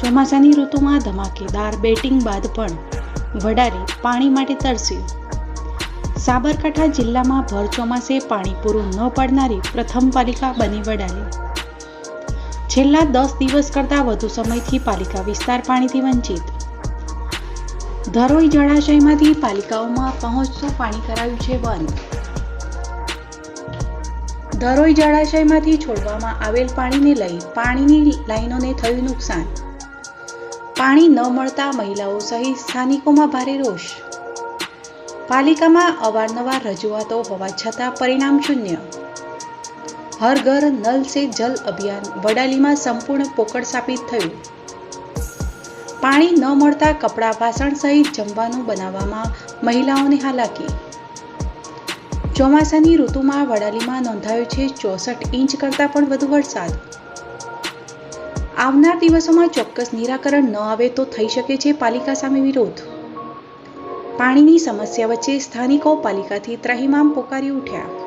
ચોમાસાની ઋતુમાં ધમાકેદાર બેટિંગ બાદ પણ વડાલી પાણી માટે તરસ્યું. સાબરકાંઠા જિલ્લામાં ભર ચોમાસે પાણી પૂરું ન પાડનારી પ્રથમ પાલિકા બની વડાલી. છેલ્લા 10 દિવસ કરતાં વધુ સમયથી પાલિકા વિસ્તાર પાણીથી વંચિત. ધરોઈ જળાશયમાંથી પાલિકાઓમાં પહોંચતું પાણી કરાયું છે બંધ. ધરોઈ જળાશયમાંથી છોડવામાં આવેલ પાણીને લઈ પાણીની લાઈનોને થયું નુકસાન. પાણી ન મળતા મહિલાઓ સહિત સ્થાનિકોમાં ભારે રોષ. પાલિકામાં અવારનવાર રજૂઆતો હોવા છતાં પરિણામ શૂન્ય. હર ઘર નલ સે જલ અભિયાન વડાલીમાં સંપૂર્ણ પોકળ સાબિત થયું. પાણી ન મળતા કપડાં વાસણ સહિત જમવાનું બનાવવામાં મહિલાઓને હાલાકી. ચોમાસાની ઋતુમાં વડાલીમાં નોંધાયો છે 64 ઇંચ કરતાં પણ વધુ વરસાદ. આવનાર દિવસોમાં ચોક્કસ નિરાકરણ ન આવે તો થઈ શકે છે પાલિકા સામે વિરોધ. પાણીની સમસ્યા વચ્ચે સ્થાનિકો પાલિકાથી ત્રાહિમામ પોકારી ઉઠ્યા.